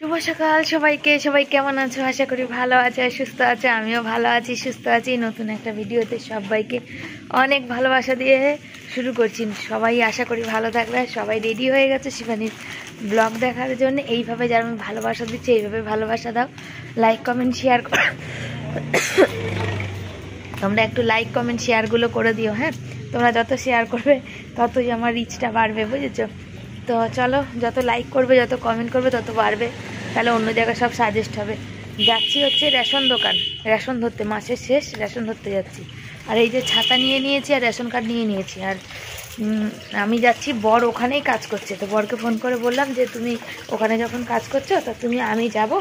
শুভ সকাল সবাইকে। সবাই কেমন আছো? আশা করি ভালো আছে, সুস্থ আছে। আমিও ভালো আছি, সুস্থ আছি। নতুন একটা ভিডিওতে সবাইকে অনেক ভালোবাসা দিয়ে শুরু করছি। সবাই আশা করি ভালো থাকবে। সবাই রেডি হয়ে গেছে শিবানীর ব্লগ দেখার জন্য। এইভাবে যারা আমি ভালোবাসা দিচ্ছি এইভাবে ভালোবাসা দাও, লাইক কমেন্ট শেয়ার করো। তোমরা একটু লাইক কমেন্ট শেয়ারগুলো করে দিও। হ্যাঁ, তোমরা যত শেয়ার করবে ততই আমার রিচটা বাড়বে, বুঝেছো? তো চলো, যত লাইক করবে যত কমেন্ট করবে তত বাড়বে, তাহলে অন্য জায়গায় সব সাজেস্ট হবে। যাচ্ছি হচ্ছে রেশন দোকান, রেশন ধরতে, মাসের শেষ রেশন ধরতে যাচ্ছি। আর এই যে ছাতা নিয়ে নিয়েছি আর রেশন কার্ড নিয়ে নিয়েছি। আর আমি যাচ্ছি, বর ওখানেই কাজ করছে। তো বরকে ফোন করে বললাম যে তুমি ওখানে যখন কাজ করছো তা আমি যাব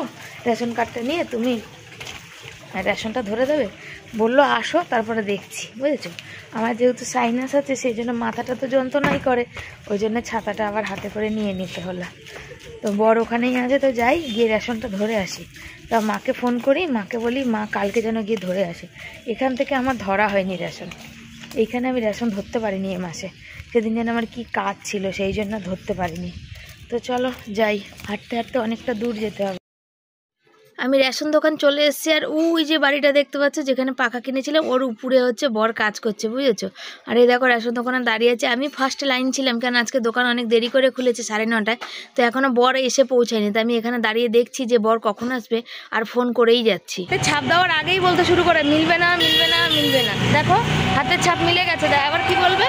রেশন কার্ডটা নিয়ে, তুমি রেশনটা ধরে দেবে। বললো আসো, তারপরে দেখছি, বুঝেছো? আমার যেহেতু সাইনাস আছে সেই জন্য মাথাটা তো যন্ত্রণাই করে, ওই জন্য ছাতাটা আবার হাতে করে নিয়ে নিতে হলো। তো বর ওখানেই আছে, তো যাই গিয়ে রেশনটা ধরে আসি। তা মাকে ফোন করি, মাকে বলি মা কালকে যেন গিয়ে ধরে আসে। এখান থেকে আমার ধরা হয়নি রেশন, এইখানে আমি রেশন ধরতে পারিনি এ মাসে। সেদিন যেন আমার কি কাজ ছিল সেই জন্য ধরতে পারিনি। তো চলো যাই, হাঁটতে হাঁটতে অনেকটা দূর যেতে হবে। আমি রেশন দোকান চলে এসেছি। আর ওই যে বাড়িটা দেখতে পাচ্ছ যেখানে পাখা কিনেছিলাম ওর উপরে হচ্ছে বর কাজ করছে, বুঝেছো? আর এই দেখো রেশন দোকানে দাঁড়িয়ে আছে। আমি ফার্স্ট লাইন ছিলাম, কারণ আজকে দোকান অনেক দেরি করে খুলেছে, 9:30। তো এখনও বর এসে পৌঁছায়নি। তো আমি এখানে দাঁড়িয়ে দেখছি যে বর কখন আসবে, আর ফোন করেই যাচ্ছি। ছাপ দেওয়ার আগেই বলতে শুরু করে মিলবে না মিলবে না মিলবে না। দেখো হাতের ছাপ মিলে গেছে, আবার কি বলবে?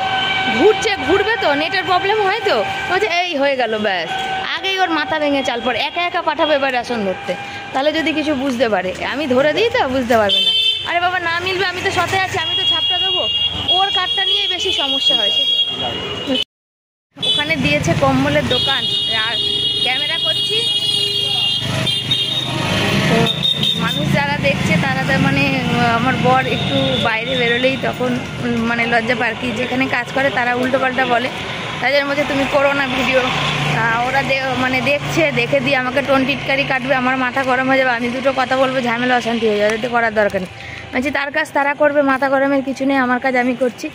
ঘুরবে তো, নেটের প্রবলেম হয় তো। বলছে এই হয়ে গেল, ব্যাস। আগেই ওর মাথা ভেঙে চাল পড়ে, একা একা পাঠাবে এবার রেশন ধরতে, তাহলে যদি কিছু বুঝতে পারে। আমি ধরে দিই তো বুঝতে পারবে না। আরে বাবা না মিলবে, আমি তো সাথে আছি, আমি তো ছাপটা দেবো। ওর কার্ডটা নিয়েই বেশি সমস্যা হয়েছে। ওখানে দিয়েছে কম্বলের দোকান, আর ক্যামেরা করছি তো মানুষ যারা দেখছে তারা তো মানে আমার বর একটু বাইরে বেরোলেই তখন মানে লজ্জা পায় কি, যেখানে কাজ করে তারা উল্টোপাল্টা বলে। তাদের মধ্যে তুমি করো না ভিডিও, ওরা মানে দেখছে, দেখে দিয়ে আমাকে টোন টিটকারি কাটবে, আমার মাথা গরম হয়ে যাবে, আমি দুটো কথা বলবো, ঝামেলা অশান্তি হয়ে যাবে। এটা করার দরকার নেই। বলছি তার কাজ তারা করবে, মাথা গরমের কিছু নেই, আমার কাজ আমি করছি।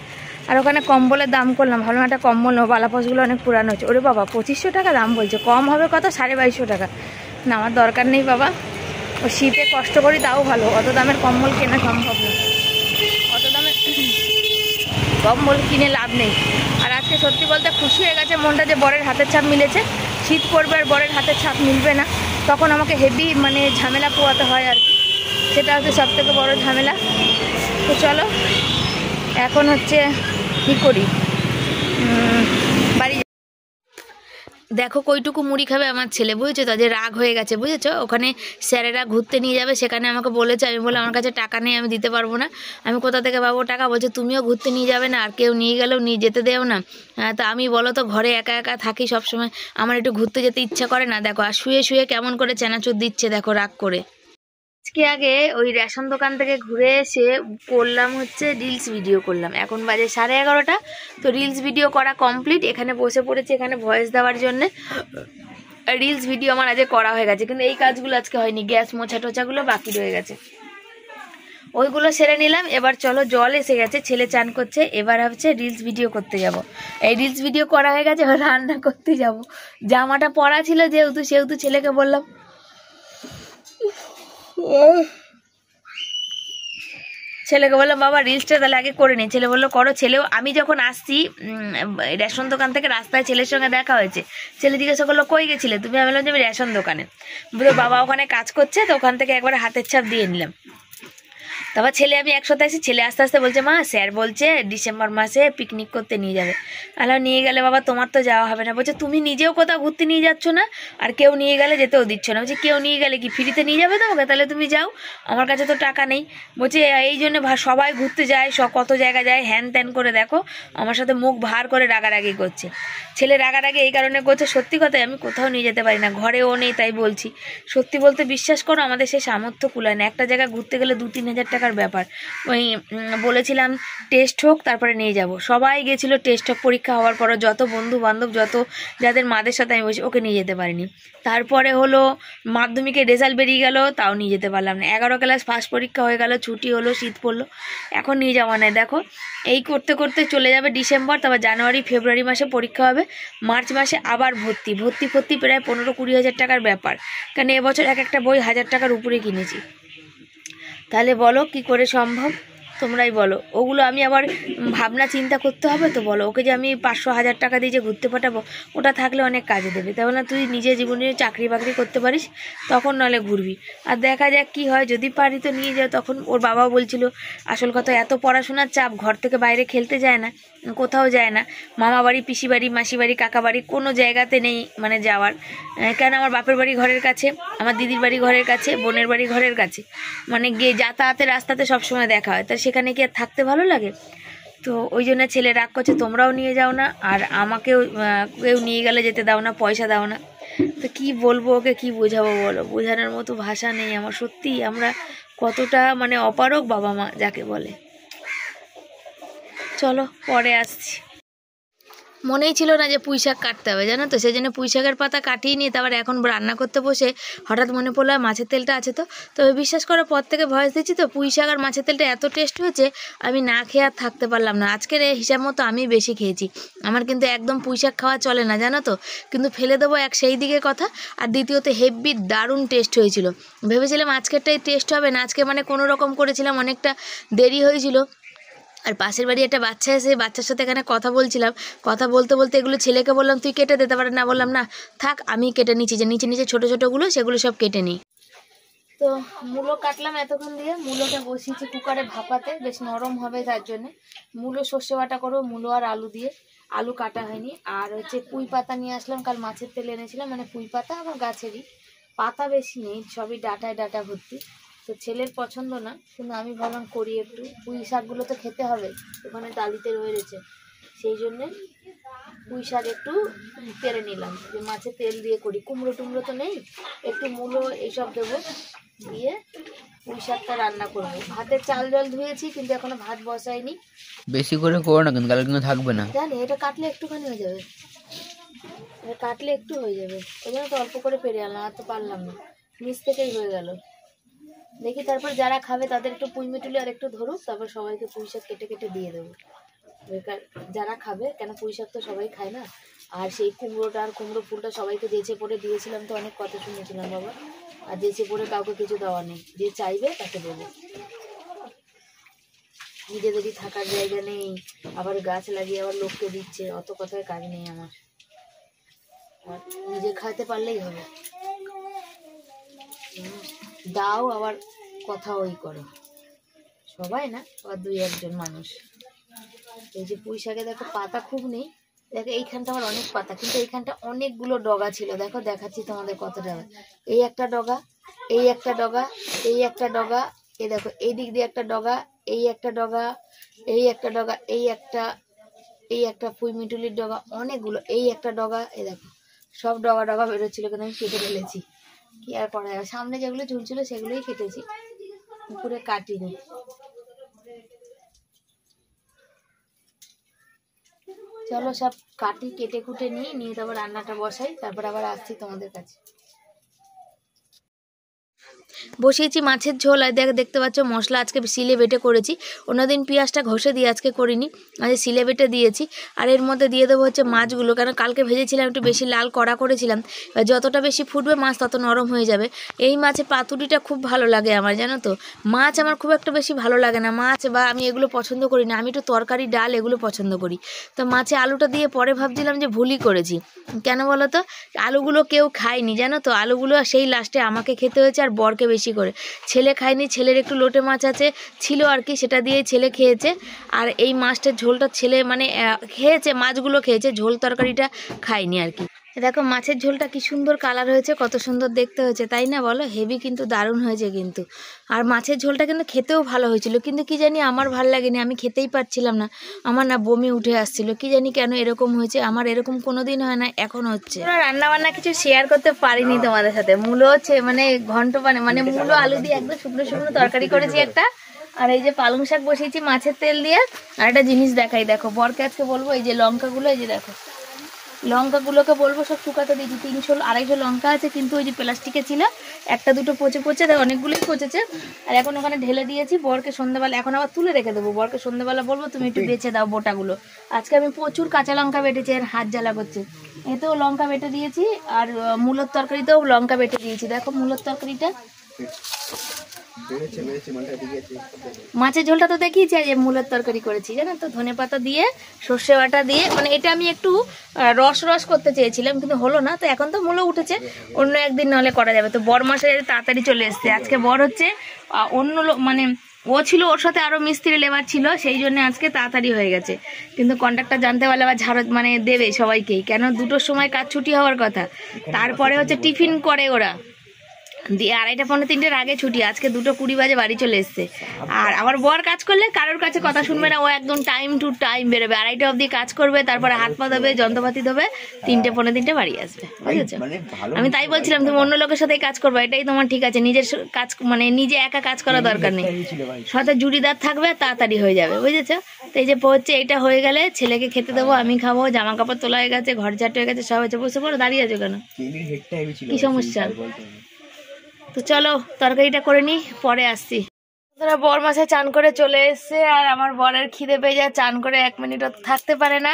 আর ওখানে কম্বলের দাম করলাম, ভাবলাম একটা কম্বল নেবো, বালাপোসগুলো অনেক পুরানো হচ্ছে। ওরে বাবা 2500 টাকা দাম বলছে, কম হবে কত? 2250 টাকা। না আমার দরকার নেই বাবা, ও শীতে কষ্ট করি তাও ভালো, অত দামের কম্বল কেনা সম্ভব না, অত দামের কম্বল কিনে লাভ নেই। আর আজকে সত্যি বলতে খুশি হয়ে গেছে মনটা যে বরের হাতের ছাপ মিলেছে। শীত পড়বে আর বরের হাতের ছাপ মিলবে না, তখন আমাকে হেভি মানে ঝামেলা পোয়াতে হয় আর কি, সেটা হচ্ছে সব থেকে বড় ঝামেলা। তো চলো এখন হচ্ছে কী করি, বাড়ি। দেখো কইটুকু মুড়ি খাবে আমার ছেলে, বুঝেছো? তাদের রাগ হয়ে গেছে, বুঝেছো? ওখানে স্যারেরা ঘুরতে নিয়ে যাবে, সেখানে আমাকে বলেছে। আমি বলে আমার কাছে টাকা নেই, আমি দিতে পারবো না। আমি কোথা থেকে পাবো টাকা? বলছে তুমিও ঘুরতে নিয়ে যাবে না, আর কেউ নিয়ে গেলেও নিয়ে যেতে দেও না। তা আমি বলো তো ঘরে একা একা থাকি সবসময়, আমার একটু ঘুরতে যেতে ইচ্ছা করে না। দেখো আর শুয়ে শুয়ে কেমন করে চেনাচুর দিচ্ছে, দেখো রাগ করে। আজকে আগে ওই রেশন দোকান থেকে ঘুরে এসে করলাম হচ্ছে রিলস ভিডিও করলাম। এখন বাজে 11:30। তো রিলস ভিডিও করা কমপ্লিট, এখানে বসে পড়েছি এখানে ভয়েস দেওয়ার জন্যে। রিলস ভিডিও আমার আজকে করা হয়ে গেছে, কিন্তু এই কাজগুলো আজকে হয়নি, গ্যাস মোছা টোছাগুলো বাকি রয়ে গেছে, ওইগুলো সেরে নিলাম। এবার চলো, জল এসে গেছে, ছেলে চান করছে, এবার হচ্ছে রিলস ভিডিও করতে যাব। এই রিলস ভিডিও করা হয়ে গেছে, এবার রান্না করতে যাব। জামাটা পরা ছিল যেহেতু, সেহেতু ছেলেকে বললাম, বাবা রিলসটা তাহলে আগে করে নি। ছেলে বললো করো। ছেলেও, আমি যখন আসছি রেশন দোকান থেকে রাস্তায় ছেলের সঙ্গে দেখা হয়েছে, ছেলে জিজ্ঞাসা করলো কই গেছিলে তুমি? আমি বললাম যে আমি রেশন দোকানে। বললো বাবা ওখানে কাজ করছে, তো ওখান থেকে একবার হাতের ছাপ দিয়ে নিলাম। তারপর ছেলে আমি একসাথে আসি, ছেলে আস্তে আস্তে বলছে মা স্যার বলছে ডিসেম্বর মাসে পিকনিক করতে নিয়ে যাবে। আলো নিয়ে গেলে বাবা তোমার তো যাওয়া হবে না। বলছে তুমি নিজেও কোথাও ঘুরতে নিয়ে যাচ্ছ না, আর কেউ নিয়ে গেলে যেতেও দিচ্ছ না। বলছে কেউ নিয়ে গেলে কি ফ্রিতে নিয়ে যাবে তোমাকে? তাহলে তুমি যাও, আমার কাছে তো টাকা নেই। বলছে এই জন্য সবাই ঘুরতে যায়, কত জায়গা যায়, হ্যান ত্যান করে। দেখো আমার সাথে মুখ ভার করে রাগারাগি করছে। ছেলে রাগারাগি এই কারণে করছে, সত্যি কথাই আমি কোথাও নিয়ে যেতে পারি না, ঘরেও নেই, তাই বলছি। সত্যি বলতে বিশ্বাস করো আমাদের সে সামর্থ্য কুলায় না, একটা জায়গা ঘুরতে গেলে 2-3 হাজার টাকা টাকার ব্যাপার। ওই বলেছিলাম টেস্ট হোক তারপরে নিয়ে যাব, সবাই গেছিলো টেস্ট হোক, পরীক্ষা হওয়ার পর যত বন্ধু বান্ধব যত যাদের মাদের সাথে আমি বসি ওকে নিয়ে যেতে পারিনি। তারপরে হলো মাধ্যমিকের রেজাল্ট বেরিয়ে গেল, তাও নিয়ে যেতে পারলাম না। 11 ক্লাস ফার্স্ট পরীক্ষা হয়ে গেল, ছুটি হলো, শীত পড়লো, এখন নিয়ে যাওয়া নাই। দেখো এই করতে করতে চলে যাবে ডিসেম্বর, তারপর জানুয়ারি ফেব্রুয়ারি মাসে পরীক্ষা হবে, মার্চ মাসে আবার ভর্তি প্রায় 15-20 হাজার টাকার ব্যাপার। কারণ এবছর এক একটা বই 1000 টাকার উপরে কিনেছি। তাহলে বলো কি করে সম্ভব, তোমরাই বলো। ওগুলো আমি আবার ভাবনা চিন্তা করতে হবে তো, বলো। ওকে যে আমি 500-1000 টাকা দিয়ে যে ঘুরতে পাঠাবো, ওটা থাকলে অনেক কাজে দেবে। তাহলে তুই নিজে জীবনে চাকরি বাকরি করতে পারিস তখন নলে ঘুরবি। আর দেখা যাক কি হয়, যদি পারি তো নিয়ে যাও। তখন ওর বাবাও বলছিল আসল কথা এত পড়াশোনার চাপ, ঘর থেকে বাইরে খেলতে যায় না, কোথাও যায় না, মামা বাড়ি পিসি বাড়ি মাসি বাড়ি কাকা বাড়ি কোনো জায়গাতে নেই মানে যাওয়ার। কেন আমার বাপের বাড়ি ঘরের কাছে, আমার দিদির বাড়ি ঘরের কাছে, বোনের বাড়ি ঘরের কাছে, মানে গিয়ে যাতায়াতের রাস্তাতে সবসময় দেখা হয়, তা সেখানে কি আর থাকতে ভালো লাগে? তো ওই জন্য ছেলে রাগ করছে, তোমরাও নিয়ে যাও না আর আমাকেও কেউ নিয়ে গেলে যেতে দাও না, পয়সা দাও না। তো কি বলবো ওকে, কি বোঝাবো বলো, বোঝানোর মতো ভাষা নেই আমার। সত্যি আমরা কতটা মানে অপারগ বাবা মা যাকে বলে। চলো পরে আসছি। মনেই ছিল না যে পুঁই শাক কাটতে হবে, জানো তো, সেই জন্য পুঁই শাকের পাতা কাটিয়ে নিয়ে তারপর এখন রান্না করতে বসে হঠাৎ মনে পড়লো মাছের তেলটা আছে তো। তবে বিশ্বাস করার পর থেকে ভয়েস দিচ্ছি তো, পুঁই শাক আর মাছের তেলটা এত টেস্ট হয়েছে আমি না খেয়ে আর থাকতে পারলাম না। আজকের হিসাব মতো আমি বেশি খেয়েছি। আমার কিন্তু একদম পুঁই শাক খাওয়া চলে না জানো তো, কিন্তু ফেলে দেবো এক সেই দিকে কথা। আর দ্বিতীয়ত হেভি দারুণ টেস্ট হয়েছিল। ভেবেছিলাম আজকেরটাই টেস্ট হবে না, আজকে মানে কোনো রকম করেছিলাম, অনেকটা দেরি হয়েছিল। আর পাশের বাড়ি একটা বাচ্চা এসে, বাচ্চার সাথে এখানে কথা বলছিলাম, কথা বলতে বলতে এগুলো ছেলেকে বললাম তুই কেটে দিতে পারে না, বললাম না থাক আমি কেটে নিচ্ছি, যে নিচে নিচে ছোটো ছোটোগুলো সেগুলো সব কেটে নিই। তো মূলো কাটলাম এতক্ষণ দিয়ে, মূলোটা বসিয়েছি কুকারে ভাপাতে, বেশ নরম হবে তার জন্যে। মূলো সর্ষে বাটা করবো, মূলো আর আলু দিয়ে, আলু কাটা হয়নি। আর হচ্ছে পুঁই পাতা নিয়ে আসলাম, কাল মাছের তেল এনেছিলাম, মানে পুঁই পাতা আমার গাছেরই, পাতা বেশি নেই, সবই ডাটায় ডাটা ভর্তি। তো ছেলের পছন্দ না, কিন্তু আমি ভাবলাম করি একটু, পুঁই শাকগুলো তো খেতে হবে, ওখানে ডালিতে রয়েছে, সেই জন্যে পুঁই শাক একটু পেরে নিলাম, যে মাছের তেল দিয়ে করি। কুমড়ো টুমড়ো তো নেই, একটু মূলো এইসব দেবো, দিয়ে পুঁই শাকটা রান্না করবো। ভাতের চাল জল ধুয়েছি কিন্তু এখনো ভাত বসাইনি। বেশি করে করো না কিন্তু, কালকে কিন্তু থাকবে না জানি। এটা কাটলে একটুখানি হয়ে যাবে, এটা কাটলে একটু হয়ে যাবে, ওই জন্য তো অল্প করে পেরে আনলাম, আর তো পারলাম না, নিচ থেকেই হয়ে গেল। দেখি তারপর যারা খাবে তাদের একটু পুঁই মিটুলি আর একটু ধরুক, তারপর সবাইকে পুঁই শাক কেটে কেটে দিয়ে দেবো। বেকার যারা খাবে, কেন পুঁই শাক তো সবাই খায় না। আর সেই কুমড়োটা আর কুমড়ো ফুলটা সবাইকে যেচে পড়ে দিয়েছিলাম, তো অনেক কথা শুনেছিলাম বাবা, আর যেচে পড়ে কাউকে কিছু দেওয়া নেই, যে চাইবে তাকে দেবো। নিজেদেরই থাকার জায়গা নেই, আবার গাছ লাগিয়ে আবার লোককে দিচ্ছে, অত কথায় কাজ নেই আমার, আর নিজে খাইতে পারলেই হবে। দাও আবার কথা ওই করো, সবাই না, আবার 2-1 মানুষ। এই যে পুঁই শাকে দেখো পাতা খুব নেই, দেখো এইখানটা আমার অনেক পাতা, কিন্তু এইখানটা অনেকগুলো ডগা ছিল। দেখো দেখাচ্ছি তোমাদের কতটা, এই একটা ডগা, এই একটা ডগা, এই একটা ডগা, এই দেখো এই দিক দিয়ে একটা ডগা, এই একটা ডগা, এই একটা ডগা, এই একটা পুঁই মিটুলির ডগা, অনেকগুলো, এই একটা ডগা, এই দেখো সব ডগা ডগা বেরোচ্ছিল, কিন্তু আমি কেটে ফেলেছি, কি আর করা যাবে। সামনে যেগুলো ঝুলছিল সেগুলোই কেটেছি, উপরে কাটিনি। চলো সব কাটি, কেটে কুটে নিয়ে তারপর রান্নাটা বসাই, তারপর আবার আসছি তোমাদের কাছে। বসিয়েছি মাছের ঝোল, আর দেখতে পাচ্ছ মশলা আজকে সিলে বেটে করেছি, অন্যদিন পেঁয়াজটা ঘষে দিয়ে আজকে করিনি, আজকে সিলে বেটে দিয়েছি। আর এর মধ্যে দিয়ে দেবো হচ্ছে মাছগুলো, কারণ কালকে ভেজেছিলাম একটু বেশি লাল কড়া করেছিলাম, যতটা বেশি ফুটবে মাছ তত নরম হয়ে যাবে। এই মাছের পাতুরিটা খুব ভালো লাগে আমার, জানো তো। মাছ আমার খুব একটা বেশি ভালো লাগে না, মাছ বা আমি এগুলো পছন্দ করি না, আমি একটু তরকারি ডাল এগুলো পছন্দ করি। তো মাছে আলুটা দিয়ে পরে ভাবছিলাম যে ভুলই করেছি, কেন বলো তো, আলুগুলো কেউ খায়নি জানো তো, আলুগুলো সেই লাস্টে আমাকে খেতে হয়েছে, আর বরকে বেশি করে। ছেলে খায়নি, ছেলের একটু লোটে মাছ আছে ছিল আর কি, সেটা দিয়ে ছেলে খেয়েছে। আর এই মাছটার ঝোলটা ছেলে মানে খেয়েছে, মাছগুলো খেয়েছে, ঝোল তরকারিটা খায়নি আর কি। দেখো মাছের ঝোলটা কি সুন্দর কালার হয়েছে, কত সুন্দর দেখতে হয়েছে, তাই না বলো, হেভি কিন্তু দারুণ হয়েছে কিন্তু। আর মাছের ঝোলটা কিন্তু খেতেও ভালো হয়েছিল, কিন্তু কি জানি আমার ভালো লাগেনি, আমি খেতেই পারছিলাম না, আমার না বমি উঠে আসছিল, কি জানি কেন এরকম হয়েছে, আমার এরকম কোনোদিন হয় না, এখন হচ্ছে। রান্না বান্না কিছু শেয়ার করতে পারিনি তোমাদের সাথে। মূলো হচ্ছে মানে ঘন্ট মানে মূলো আলু দিয়ে একদম শুকনো শুকনো তরকারি করেছি একটা, আর এই যে পালং শাক বসিয়েছি মাছের তেল দিয়ে। আর একটা জিনিস দেখাই, দেখো বরকে আজকে বলবো এই যে লঙ্কাগুলো, এই যে দেখো লঙ্কাগুলোকে বলবো সব শুকাতে দিয়েছি। 300-250 লঙ্কা আছে, কিন্তু ওই যে প্লাস্টিকে ছিল, একটা দুটো পচে অনেকগুলোই পচেছে। আর এখন ওখানে ঢেলে দিয়েছি। বরকে সন্ধ্যেবেলা এখন আবার তুলে রেখে দেবো। বরকে সন্ধ্যেবেলা বলবো তুমি একটু বেছে দাও বোটাগুলো। আজকে আমি প্রচুর কাঁচা লঙ্কা বেটেছি, আর হাত জ্বালা করছে। এতেও লঙ্কা বেটে দিয়েছি, আর মূলোর তরকারিতেও লঙ্কা বেটে দিয়েছি। দেখো মূলোর তরকারিটা, মাছের ঝোলটা তো দেখিয়েছি, আর মূলের তরকারি করেছি জানো তো, ধনেপাতা দিয়ে সর্ষে বাটা দিয়ে। মানে এটা আমি একটু রস করতে চেয়েছিলাম, কিন্তু হলো না। তো এখন তো মূলো উঠেছে, অন্য একদিন নাহলে করা যাবে। তো বর মাসে তাড়াতাড়ি চলে এসছে। আজকে বর হচ্ছে অন্য মানে ও ছিল, ওর সাথে আরো মিস্ত্রি লেবার ছিল, সেই জন্য আজকে তাড়াতাড়ি হয়ে গেছে। কিন্তু কন্ট্রাক্টর জানতে পারলে আবার ঝাড় মানে দেবে সবাইকেই, কেন 2টোর সময় কাজ ছুটি হওয়ার কথা। তারপরে হচ্ছে টিফিন করে ওরা, দিয়ে 2:30-3টের আগে ছুটি। আজকে 2:20 বাজে বাড়ি চলে এসছে। আর আমার বর কাজ করলে কারোর কাছে কথা শুনবে না, ও একদম টাইম টু টাইম বেরোবে। 2:30 অবধি কাজ করবে, তারপরে হাত পা ধোবে, যন্ত্রপাতি ধোবে, 3:00-3:45 বাড়ি আসবে, বুঝেছো? আমি তাই বলছিলাম তুমি অন্য লোকের সাথে কাজ করবে, এটাই তোমার ঠিক আছে। নিজের কাজ মানে নিজে একা কাজ করা দরকার নেই, সাথে জুড়িদার থাকবে, তাড়াতাড়ি হয়ে যাবে, বুঝেছো? তো এই যে হচ্ছে এইটা হয়ে গেলে ছেলেকে খেতে দেবো, আমি খাবো, জামা কাপড় তোলা হয়ে গেছে, ঘর ঝাড় হয়ে গেছে, সব হচ্ছে। বসে পড়ো, দাঁড়িয়ে আছো কেন, কি সমস্যা? তো চলো তরকারিটা করে নি, পরে আসছি। বর মাসে চান করে চলে এসছে, আর আমার বরের খিদে পেয়ে যায়, চান করে 1 মিনিটও থাকতে পারে না।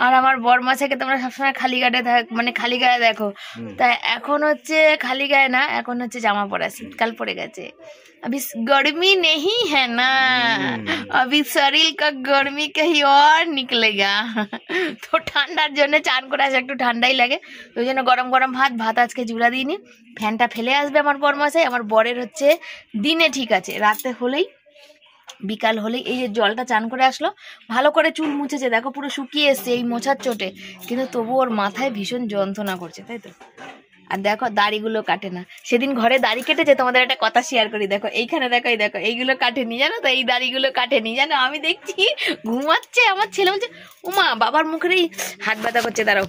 আর আমার বর মাসেকে তোমরা সবসময় খালি গায়ে মানে খালি গায়ে দেখো, তাই এখন হচ্ছে খালি গায়ে না, এখন হচ্ছে জামা পরা, শীতকাল পড়ে গেছে। अभी गर्मी नहीं है ना, अभी शरीर का गर्मी कहीं और निकलेगा। তো ঠান্ডার জন্য চান করে আসে, একটু ঠান্ডাই লাগে, ওই জন্য গরম গরম ভাত আজকে জুড়া দিইনি। ফ্যানটা ফেলে আসবে আমার বর মাসে। আমার বরের হচ্ছে দিনে ঠিক আছে, রাতে হলেই বিকাল হলেই এই যে জলটা চান করে আসলো, ভালো করে চুল মুছেছে, দেখো পুরো শুকিয়ে এসছে এই মোছার চোটে, কিন্তু তবু ওর মাথায় ভীষণ যন্ত্রণা করছে, তাই তো। আর দেখো দাড়িগুলো কাটে না, সেদিন ঘরে দাড়ি কেটেছে, তোমাদের একটা কথা শেয়ার করি। দেখো এইখানে দেখো, এই দেখো এইগুলো কাটেনি, জানো তো, এই দাড়িগুলো কাটেনি, জানো। আমি দেখছি ঘুমাচ্ছে, আমার ছেলে বলছে ওমা বাবার মুখের এই হাত ব্যথা করছে, দাঁড়াও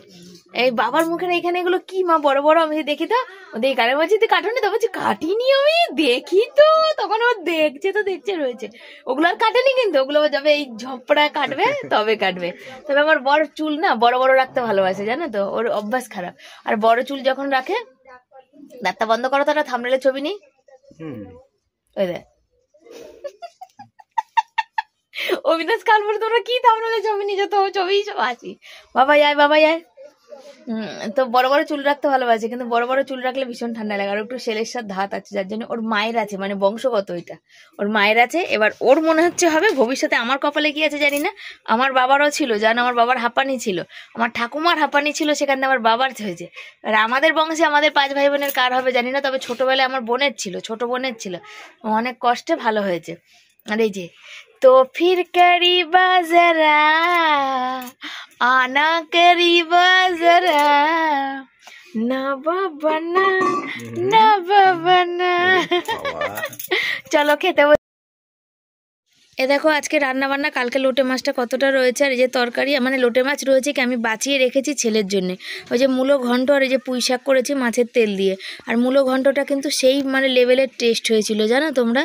এই বাবার মুখের এইখানে এগুলো কি মা বড় বড়। আমি দেখি তো ওদের কারে বলছি তুই কাটুনি, তো বলছি কাটিনি, আমি দেখি তো, তখন ও দেখছে তো দেখছে রয়েছে, ওগুলো আর কাটেনি, কিন্তু ওগুলো যাবে এই ঝপড়া কাটবে তবে কাটবে। তবে আমার বড় চুল না বড় বড় রাখতে ভালোবাসে, জানো তো, ওর অভ্যাস খারাপ। আর বড় চুল যখন রাখে, দাঁতটা বন্ধ করো তো, একটা থাম্বনেলের ছবি নেই, ওই দেখ অবিনাশ কালপুর, তোমরা কি থাম্বনেলের ছবি নিয়েছো, তো ছবি সব আসি। বাবা আয় তো বড় বড় চুল রাখতে ভালোবাসে, কিন্তু বড় বড় চুল রাখলে ভীষণ ঠান্ডা লাগে। আর একটু সেলের ধাত আছে, যার জন্য ওর মায়ের আছে, মানে বংশগত এটা, ওর মায়ের আছে। এবার ওর মনে হচ্ছে হবে ভবিষ্যতে। আমার কপালে কি আছে জানি না, আমার বাবারও ছিল, জানো, আমার বাবার হাঁপানি ছিল, আমার ঠাকুমার হাঁপানি ছিল, সেখান থেকে আমার বাবার হয়েছে। আর আমাদের বংশে আমাদের 5 ভাই বোনের কার হবে জানি না, তবে ছোটবেলায় আমার বোনের ছিল, ছোট বোনের ছিল, অনেক কষ্টে ভালো হয়েছে। আর এই যে तो फिर करीबा जरा आना करीबा जरा ना बाबा ना चलो खेते। এ দেখো আজকে রান্না বান্না, কালকে লোটে মাছটা কতটা রয়েছে, আর এই যে তরকারি মানে লোটে মাছ রয়েছে কি আমি বাঁচিয়ে রেখেছি ছেলের জন্য। ওই যে মূলো ঘন্ট আর এই যে পুঁই শাক করেছি মাছের তেল দিয়ে। আর মূলো ঘন্টটা কিন্তু সেই মানে লেভেলের টেস্ট হয়েছিল, জানো তোমরা।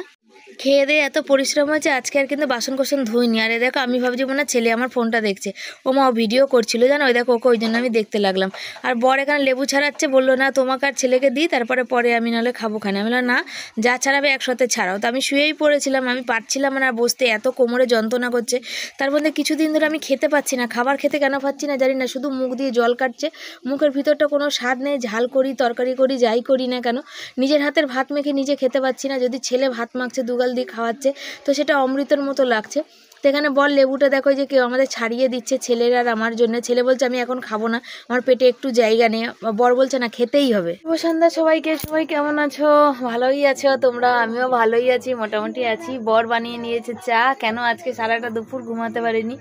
খেয়ে দিয়ে এত পরিশ্রম হয়েছে আজকে, আর কিন্তু বাসন কোসন ধুইনি। আর দেখো আমি ভাবছি মনে ছেলে আমার ফোনটা দেখছে, ও মা ভিডিও করছিল, জানো, ওই দেখো ওকে, ওই জন্য আমি দেখতে লাগলাম। আর বর এখানে লেবু ছাড়াচ্ছে, বললো না তোমাকে আর ছেলেকে দিই, পরে আমি নাহলে খাবো খানে। আমি বললাম না, যা ছাড়াবে একসাথে ছাড়াও। তো আমি শুয়েই পড়েছিলাম, আমি পারছিলাম না বসতে, এত কোমরে যন্ত্রণা করছে। তার মধ্যে কিছুদিন ধরে আমি খেতে পাচ্ছি না, খাবার খেতে কেন পাচ্ছি না জানি না, শুধু মুখ দিয়ে জল কাটছে, মুখের ভিতরটা কোনো স্বাদ নেই। ঝাল করি তরকারি করি যাই করি না কেন, নিজের হাতের ভাত মেখে নিজে খেতে পাচ্ছি না। যদি ছেলে ভাত মাখছে দুগাল দিয়ে খাওয়াচ্ছে, তো সেটা অমৃতের মতো লাগছে। তো এখানে বল লেবুটা দেখো যে কেউ আমাদের ছাড়িয়ে দিচ্ছে ছেলের আর আমার জন্য। ছেলে বলছে আমি এখন খাবো না, আমার পেটে একটু জায়গা নেই। বর বলছে না খেতেই হবে। সন্ধ্যা সবাইকে, সবাই কেমন আছো? ভালোই আছো তোমরা? আমিও ভালোই আছি, মোটামুটি আছি। বর বানিয়ে নিয়েছে চা। কেন আজকে সারাটা দুপুর ঘুমাতে পারিনি,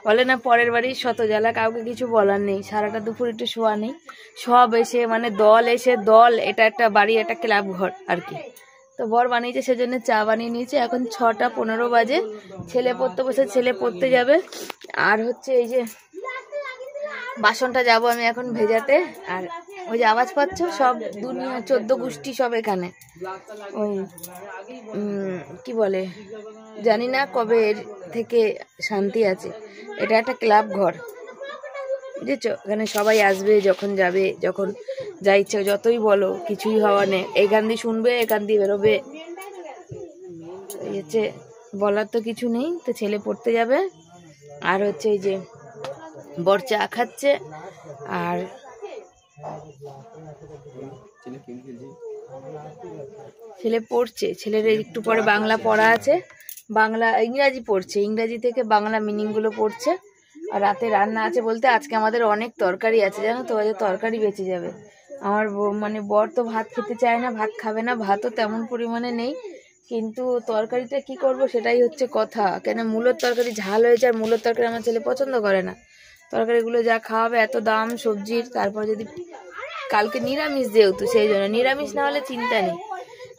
বলে না পরের বাড়ির শত জ্বালা, কাউকে কিছু বলার নেই। সারাটা দুপুর একটু শোয়া নেই, সব এসে মানে দল এসে দল, এটা একটা বাড়ি, একটা ক্লাব ঘর আর কি। তো বর বানিয়েছে সেজন্য চা বানিয়ে নিয়েছে। এখন 6:15 বাজে, ছেলে পড়তে বসে, ছেলে পড়তে যাবে। আর হচ্ছে এই যে বাসনটা যাব আমি এখন ভেজাতে। আর ওই যে আওয়াজ পাচ্ছ, সব দুনিয়া 14 গোষ্ঠী সব এখানে। ওই কি বলে জানি না কবে থেকে শান্তি আছে। এটা একটা ক্লাব ঘর, বুঝেছো? এখানে সবাই আসবে, যখন যাবে, যখন যা ইচ্ছে যতই বলো কিছুই হওয়া নেই। এখান দিয়ে শুনবে, এখান দিয়ে বেরোবে, হচ্ছে বলার তো কিছু নেই। তো ছেলে পড়তে যাবে, আর হচ্ছে এই যে বর চা খাচ্ছে, আর ছেলে পড়ছে। ছেলের একটু পরে বাংলা পড়া আছে, বাংলা ইংরাজি পড়ছে, ইংরাজি থেকে বাংলা মিনিংগুলো পড়ছে। আর রাতে রান্না আছে বলতে আজকে আমাদের অনেক তরকারি আছে, জানো তো? তরকারি বেঁচে যাবে। আমার মানে বর তো ভাত খেতে চায় না, ভাত খাবে না, ভাতও তেমন পরিমাণে নেই, কিন্তু তরকারিটা কি করব সেটাই হচ্ছে কথা। কেন মূলোর তরকারি ঝাল হয়েছে, আর মূলোর তরকারি আমার ছেলে পছন্দ করে না। তরকারিগুলো যা খাওয়াবে, এত দাম সবজির, তারপর যদি কালকে নিরামিষ, যেহেতু সেই জন্য নিরামিষ না হলে চিন্তা নেই।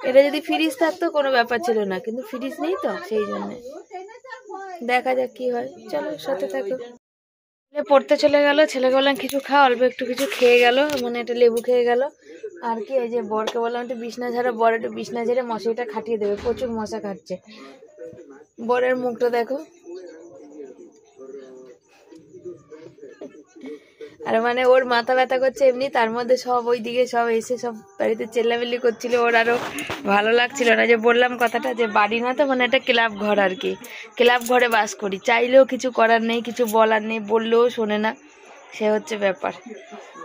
এটা যদি ফ্রিজ থাকতো কোনো ব্যাপার ছিল না, কিন্তু ফ্রিজ নেই তো সেই জন্য। দেখা যাক কি হয়, চলো সাথে থাকো। পড়তে চলে গেল, ছেলেকে বললাম কিছু খা, অল্প একটু কিছু খেয়ে গেল, মানে একটা লেবু খেয়ে গেল। আর কি, এই যে বরকে বললাম একটু বিছনা ঝাড়া, বর একটু বিছনা ঝেড়ে মশারিটা খাটিয়ে দেবে, প্রচুর মশা খাচ্ছে। বরের মুখটা দেখো, আর মানে ওর মাথা ব্যথা করছে এমনি, তার মধ্যে সব ওইদিকে সব এসে সব বাড়িতে চেল্লামিল্লি করছিল। ওর আরো ভালো লাগছিল না, যে বললাম কথাটা যে বাড়ি না তো, মানে একটা ক্লাব ঘর আর কি, ক্লাব ঘরে বাস করি। চাইলেও কিছু করার নেই, কিছু বলার নেই, বললেও শোনে না, সে হচ্ছে ব্যাপার।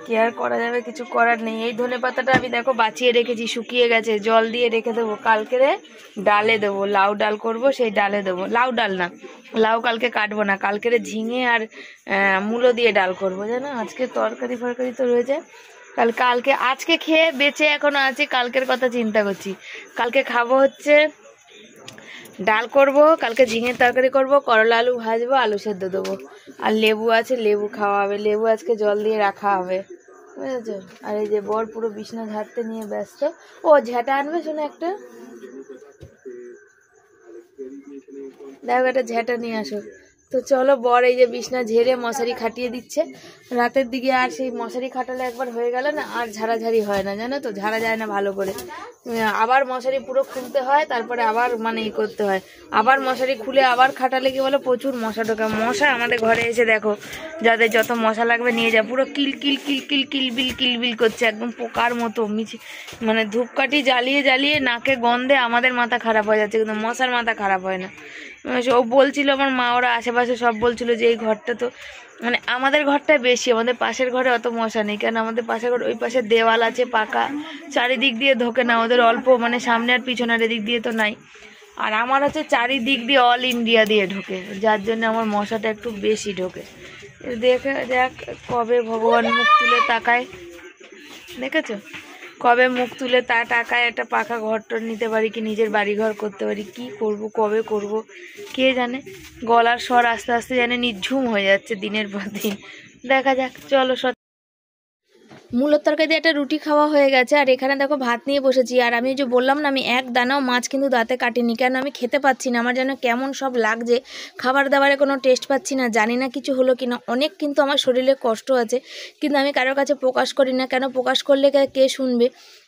কি আর করা যাবে, কিছু করার নেই। এই ধনেপাতাটা আমি দেখো বাঁচিয়ে রেখেছি, শুকিয়ে গেছে, জল দিয়ে রেখে দেবো, কালকে ডালে দেবো, লাউ ডাল করব, সেই ডালে দেবো। লাউ ডাল না, লাউ কালকে কাটবো না, কালকে ঝিঙে আর মূলো দিয়ে ডাল করবো, জানো? আজকে তরকারি ফরকারি তো রয়েছে, কালকে আজকে খেয়ে বেঁচে এখনো আছি, কালকের কথা চিন্তা করছি। কালকে খাবো হচ্ছে ডাল করব, কালকে ঝিঙের তরকারি করব, করলা আলু ভাজবো, আলু সেদ্ধ দেবো, আর লেবু আছে, লেবু খাওয়া হবে, লেবু আজকে জল দিয়ে রাখা হবে, বুঝেছো? আর এই যে বর পুরো বিছনা ঝাড়তে নিয়ে ব্যস্ত। ও ঝাঁটা আনবে, শোনো একটা, দেখো একটা ঝাঁটা নিয়ে আসো। তো চলো, বর এই যে বিছনা ঝেড়ে মশারি খাটিয়ে দিচ্ছে। রাতের দিকে আর সেই মশারি খাটালে একবার হয়ে গেল না, আর ঝাড়াঝাড়ি হয় না, জানো তো? ঝাড়া যায় না ভালো করে, আবার মশারি পুরো খুলতে হয়, তারপরে আবার মানে ই করতে হয়, আবার মশারি খুলে আবার খাটালে কি বলো, প্রচুর মশা ঢোকা। মশা আমাদের ঘরে এসে দেখো, যাদের যত মশা লাগবে নিয়ে যা, পুরো কিল কিল কিল কিল কিলবিল কিলবিল করছে, একদম পোকার মতো মানে ধূপকাঠি জ্বালিয়ে জ্বালিয়ে নাকে গন্ধে আমাদের মাথা খারাপ হয়ে যাচ্ছে, কিন্তু মশার মাথা খারাপ হয় না। ও বলছিল, আমার মা ওরা আশেপাশে সব বলছিল যে এই ঘরটা তো, মানে আমাদের ঘরটা বেশি, আমাদের পাশের ঘরে অত মশা নেই, কেন আমাদের পাশের ঘর ওই পাশে দেওয়াল আছে পাকা, চারিদিক দিয়ে ঢোকে না, ওদের অল্প মানে সামনে আর পিছনের এদিক দিয়ে তো নাই। আর আমার হচ্ছে চারিদিক দিয়ে অল ইন্ডিয়া দিয়ে ঢোকে, যার জন্য আমার মশাটা একটু বেশি ঢোকে। দেখে যাক কবে ভগবান মুখ তুলে তাকায়, দেখেছো? কবে মুখ তুলে টাকায় একটা পাকা ঘরটর নিতে পারি, কি নিজের বাড়ি ঘর করতে পারি, কি করব, কবে করব কে জানে। গলার স্বর আস্তে আস্তে জানে নিঝুম হয়ে যাচ্ছে দিনের পর দিন। দেখা যাক, চলো। মূলোর তরকারি দিয়ে একটা রুটি খাওয়া হয়ে গেছে, আর এখানে দেখো ভাত নিয়ে বসেছি। আর আমি যে বললাম না, আমি এক দানাও মাছ কিন্তু দাঁতে কাটিনি, কেন আমি খেতে পাচ্ছি না, আমার যেন কেমন সব লাগছে, খাবার দাবারে কোনো টেস্ট পাচ্ছি না, জানি না কিছু হলো কিনা। অনেক কিন্তু আমার শরীরে কষ্ট আছে, কিন্তু আমি কারোর কাছে প্রকাশ করি না, কেন প্রকাশ করলে কে শুনবে।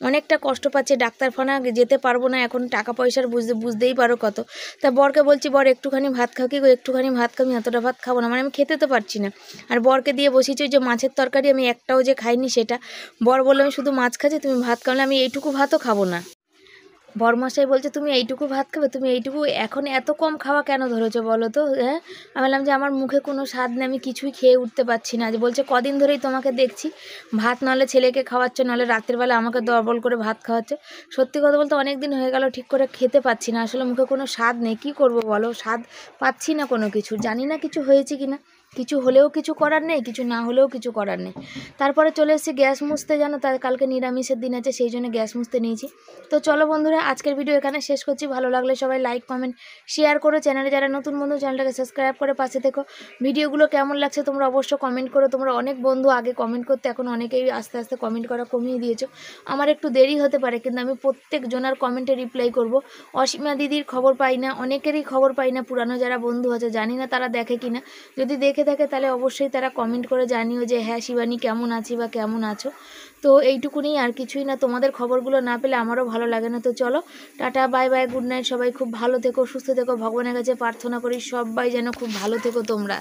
অনেকটা কষ্ট পাচ্ছি, ডাক্তারখানা যেতে পারবো না এখন, টাকা পয়সার বুঝতেই পারো কত। তা বরকে বলছি, বর একটুখানি ভাত খাও, কি গো একটুখানি ভাত খাও, আমি এতটা ভাত খাবো না, মানে আমি খেতে তো পারছি না। আর বরকে দিয়ে বসিয়েছি ওই যে মাছের তরকারি, আমি একটাও যে খাইনি সেটা। বর বললো আমি শুধু মাছ খাচ্ছি, তুমি ভাত খাওয়ালে আমি এইটুকু ভাতও খাবো না। বরমশাই বলছে তুমি এইটুকু ভাত খাবে, তুমি এইটুকু এখন এত কম খাওয়া কেন ধরেছো বলো তো? হ্যাঁ, আমি বললাম যে আমার মুখে কোনো স্বাদ নেই, আমি কিছুই খেয়ে উঠতে পারছি না। যে বলছে কদিন ধরেই তোমাকে দেখছি ভাত নাহলে ছেলেকে খাওয়াচ্ছ, নাহলে রাতের বেলা আমাকে ডবল করে ভাত খাওয়াচ্ছ। সত্যি কথা বলতে অনেক দিন হয়ে গেল ঠিক করে খেতে পাচ্ছি না, আসলে মুখে কোনো স্বাদ নেই, কি করব বলো, স্বাদ পাচ্ছি না কোনো কিছু, জানি না কিছু হয়েছে কিনা। কিছু হলেও কিছু করার নেই, কিছু না হলেও কিছু করার নেই। তারপরে চলে এসেছি গ্যাস মুছতে, জানো তার কালকে নিরামিষের দিন আছে, সেই জন্য গ্যাস মুছতে নিয়েছি। তো চলো বন্ধুরা, আজকের ভিডিও এখানে শেষ করছি। ভালো লাগলে সবাই লাইক কমেন্ট শেয়ার করো, চ্যানেলে যারা নতুন বন্ধু চ্যানেলটাকে সাবস্ক্রাইব করে পাশে দেখো। ভিডিওগুলো কেমন লাগছে তোমরা অবশ্য কমেন্ট করো। তোমরা অনেক বন্ধু আগে কমেন্ট করতে, এখন অনেকেই আস্তে আস্তে কমেন্ট করা কমিয়ে দিয়েছো। আমার একটু দেরি হতে পারে, কিন্তু আমি প্রত্যেক জনার কমেন্টে রিপ্লাই করব। অসীমা দিদির খবর পাই না, অনেকেরই খবর পাই না, পুরানো যারা বন্ধু আছে জানি না তারা দেখে কিনা, যদি দেখে দেখে থাকে তাহলে অবশ্যই তারা কমেন্ট করে জানিও যে হ্যাঁ শিবানী কেমন আছি বা কেমন আছো। তো এইটুকুনি, আর কিছুই না। তোমাদের খবরগুলো না পেলে আমারও ভালো লাগে না। তো চলো, tata, bye bye, good night. সবাই খুব ভালো থেকো, সুস্থ থেকো। ভগবানের কাছে প্রার্থনা করি সবাই যেন খুব ভালো থেকো তোমরা।